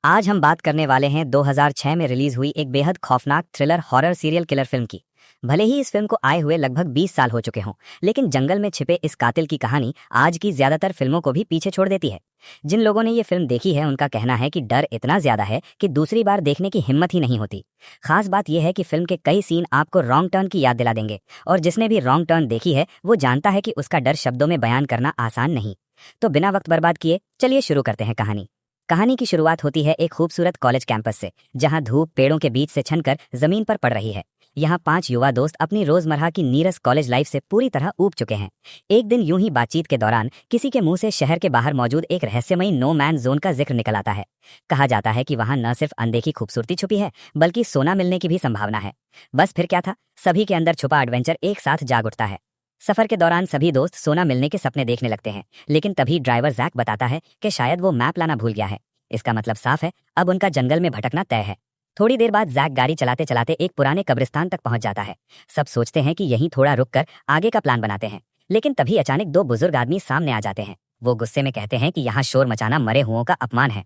आज हम बात करने वाले हैं 2006 में रिलीज हुई एक बेहद खौफनाक thriller horror serial killer film की। भले ही इस फिल्म को आए हुए लगभग 20 साल हो चुके हों, लेकिन जंगल में छिपे इस कातिल की कहानी आज की ज्यादातर फिल्मों को भी पीछे छोड़ देती है। जिन लोगों ने ये फिल्म देखी है उनका कहना है कि डर इतना ज्यादा है कि दूसरी बार देखने की हिम्मत ही नहीं होती। खास बात यह है कि फिल्म के कई सीन आपको रॉन्ग टर्न की याद दिला देंगे, और जिसने भी रॉन्ग टर्न देखी है वो जानता है कि उसका डर शब्दों में बयान करना आसान नहीं। तो बिना वक्त बर्बाद किए चलिए शुरू करते हैं कहानी की शुरुआत होती है एक खूबसूरत कॉलेज कैंपस से, जहां धूप पेड़ों के बीच से छनकर जमीन पर पड़ रही है। यहाँ 5 युवा दोस्त अपनी रोजमर्रा की नीरस कॉलेज लाइफ से पूरी तरह ऊब चुके हैं। एक दिन यूं ही बातचीत के दौरान किसी के मुंह से शहर के बाहर मौजूद एक रहस्यमयी नो मैन जोन का जिक्र निकल आता है। कहा जाता है कि वहां न सिर्फ अनदेखी खूबसूरती छुपी है, बल्कि सोना मिलने की भी संभावना है। बस फिर क्या था, सभी के अंदर छुपा एडवेंचर एक साथ जाग उठता है। सफर के दौरान सभी दोस्त सोना मिलने के सपने देखने लगते हैं, लेकिन तभी ड्राइवर जैक बताता है कि शायद वो मैप लाना भूल गया है। इसका मतलब साफ है, अब उनका जंगल में भटकना तय है। थोड़ी देर बाद जैक गाड़ी चलाते चलाते एक पुराने कब्रिस्तान तक पहुंच जाता है। सब सोचते हैं कि यहीं थोड़ा रुककर आगे का प्लान बनाते हैं, लेकिन तभी अचानक 2 बुजुर्ग आदमी सामने आ जाते हैं। वो गुस्से में कहते हैं कि यहाँ शोर मचाना मरे हुओं का अपमान है।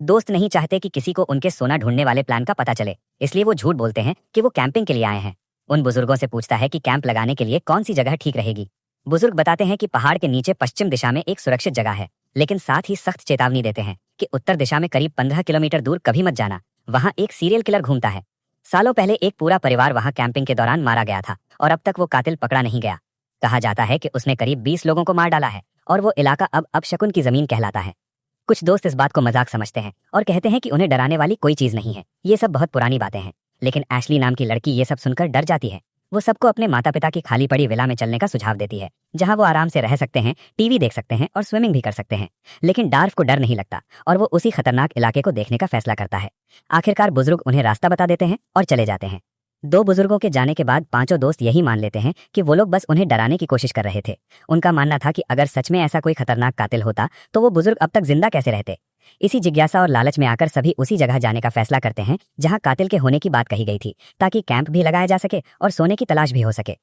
दोस्त नहीं चाहते कि किसी को उनके सोना ढूंढने वाले प्लान का पता चले, इसलिए वो झूठ बोलते हैं कि वो कैंपिंग के लिए आए हैं। उन बुजुर्गों से पूछता है कि कैंप लगाने के लिए कौन सी जगह ठीक रहेगी। बुजुर्ग बताते हैं कि पहाड़ के नीचे पश्चिम दिशा में एक सुरक्षित जगह है, लेकिन साथ ही सख्त चेतावनी देते हैं कि उत्तर दिशा में करीब 15 किलोमीटर दूर कभी मत जाना, वहां एक सीरियल किलर घूमता है। सालों पहले एक पूरा परिवार वहां कैंपिंग के दौरान मारा गया था, और अब तक वो कातिल पकड़ा नहीं गया। कहा जाता है कि उसने करीब 20 लोगों को मार डाला है, और वो इलाका अब अपशकुन की जमीन कहलाता है। कुछ दोस्त इस बात को मजाक समझते हैं और कहते हैं कि उन्हें डराने वाली कोई चीज नहीं है, ये सब बहुत पुरानी बातें हैं। लेकिन एशली नाम की लड़की ये सब सुनकर डर जाती है। वो सबको अपने माता पिता की खाली पड़ी विला में चलने का सुझाव देती है, जहां वो आराम से रह सकते हैं, टीवी देख सकते हैं और स्विमिंग भी कर सकते हैं। लेकिन डार्फ को डर नहीं लगता, और वो उसी खतरनाक इलाके को देखने का फैसला करता है। आखिरकार बुजुर्ग उन्हें रास्ता बता देते हैं और चले जाते हैं। 2 बुजुर्गों के जाने के बाद पांचों दोस्त यही मान लेते हैं कि वो लोग बस उन्हें डराने की कोशिश कर रहे थे। उनका मानना था कि अगर सच में ऐसा कोई खतरनाक कातिल होता तो वो बुजुर्ग अब तक जिंदा कैसे रहते। इसी जिज्ञासा और लालच में आकर सभी उसी जगह जाने का फैसला करते हैं जहां कातिल के होने की बात कही गई थी, ताकि कैंप भी लगाया जा सके और सोने की तलाश भी हो सके।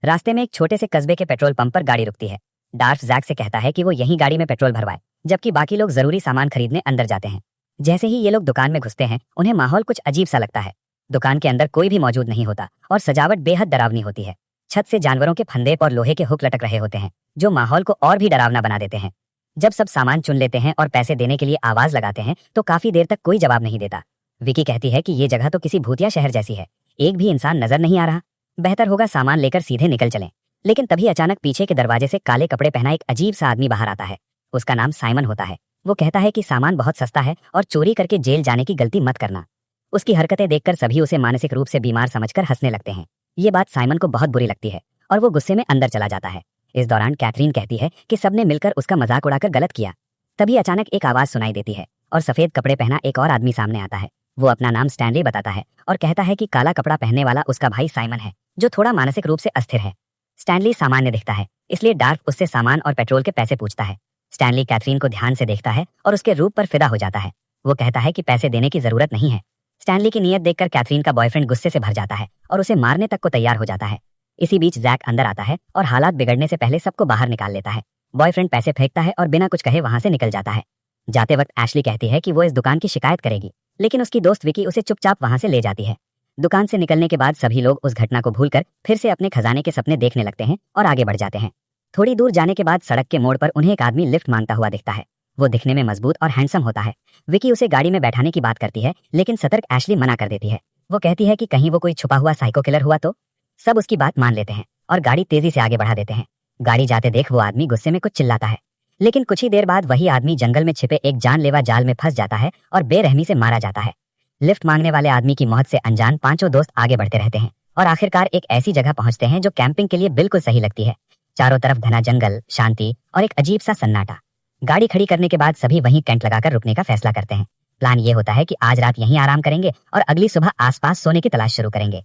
रास्ते में एक छोटे से कस्बे के पेट्रोल पंप पर गाड़ी रुकती है। डार्फ जैक से कहता है कि वो यहीं गाड़ी में पेट्रोल भरवाए, जबकि बाकी लोग जरूरी सामान खरीदने अंदर जाते हैं। जैसे ही ये लोग दुकान में घुसते हैं, उन्हें माहौल कुछ अजीब सा लगता है। दुकान के अंदर कोई भी मौजूद नहीं होता और सजावट बेहद डरावनी होती है। छत से जानवरों के फंदे और लोहे के हुक लटक रहे होते हैं, जो माहौल को और भी डरावना बना देते हैं। जब सब सामान चुन लेते हैं और पैसे देने के लिए आवाज लगाते हैं, तो काफी देर तक कोई जवाब नहीं देता। विकी कहती है कि ये जगह तो किसी भूतिया शहर जैसी है, एक भी इंसान नजर नहीं आ रहा। बेहतर होगा सामान लेकर सीधे निकल चलें। लेकिन तभी अचानक पीछे के दरवाजे से काले कपड़े पहना एक अजीब सा आदमी बाहर आता है। उसका नाम साइमन होता है। वो कहता है कि सामान बहुत सस्ता है और चोरी करके जेल जाने की गलती मत करना। उसकी हरकतें देखकर सभी उसे मानसिक रूप से बीमार समझकर हंसने लगते हैं। ये बात साइमन को बहुत बुरी लगती है और वो गुस्से में अंदर चला जाता है। इस दौरान कैथरीन कहती है कि सबने मिलकर उसका मजाक उड़ाकर गलत किया। तभी अचानक एक आवाज सुनाई देती है और सफेद कपड़े पहना एक और आदमी सामने आता है। वो अपना नाम स्टैनली बताता है और कहता है कि काला कपड़ा पहनने वाला उसका भाई साइमन है, जो थोड़ा मानसिक रूप से अस्थिर है। स्टैनली सामान्य दिखता है, इसलिए डार्फ उससे सामान और पेट्रोल के पैसे पूछता है। स्टैनली कैथरीन को ध्यान से देखता है और उसके रूप पर फिदा हो जाता है। वो कहता है कि पैसे देने की जरूरत नहीं है। स्टैनली की नीयत देखकर कैथरीन का बॉयफ्रेंड गुस्से से भर जाता है और उसे मारने तक को तैयार हो जाता है। इसी बीच जैक अंदर आता है और हालात बिगड़ने से पहले सबको बाहर निकाल लेता है। बॉयफ्रेंड पैसे फेंकता है और बिना कुछ कहे वहां से निकल जाता है। जाते वक्त एशली कहती है कि वो इस दुकान की शिकायत करेगी, लेकिन उसकी दोस्त विकी उसे चुपचाप वहां से ले जाती है। दुकान से निकलने के बाद सभी लोग उस घटना को भूलकर फिर से अपने खजाने के सपने देखने लगते हैं और आगे बढ़ जाते हैं। थोड़ी दूर जाने के बाद सड़क के मोड़ पर उन्हें एक आदमी लिफ्ट मांगता हुआ दिखता है। वो दिखने में मजबूत और हैंडसम होता है। विकी उसे गाड़ी में बैठाने की बात करती है, लेकिन सतर्क एशली मना कर देती है। वो कहती है कि कहीं वो कोई छुपा हुआ साइको किलर हुआ तो। सब उसकी बात मान लेते हैं और गाड़ी तेजी से आगे बढ़ा देते हैं। गाड़ी जाते देख वो आदमी गुस्से में कुछ चिल्लाता है, लेकिन कुछ ही देर बाद वही आदमी जंगल में छिपे एक जानलेवा जाल में फंस जाता है और बेरहमी से मारा जाता है। लिफ्ट मांगने वाले आदमी की मौत से अनजान पांचों दोस्त आगे बढ़ते रहते हैं और आखिरकार एक ऐसी जगह पहुंचते हैं जो कैंपिंग के लिए बिल्कुल सही लगती है। चारों तरफ घना जंगल, शांति और एक अजीब सा सन्नाटा। गाड़ी खड़ी करने के बाद सभी वहीं टेंट लगाकर रुकने का फैसला करते हैं। प्लान ये होता है कि आज रात यहीं आराम करेंगे और अगली सुबह आसपास सोने की तलाश शुरू करेंगे।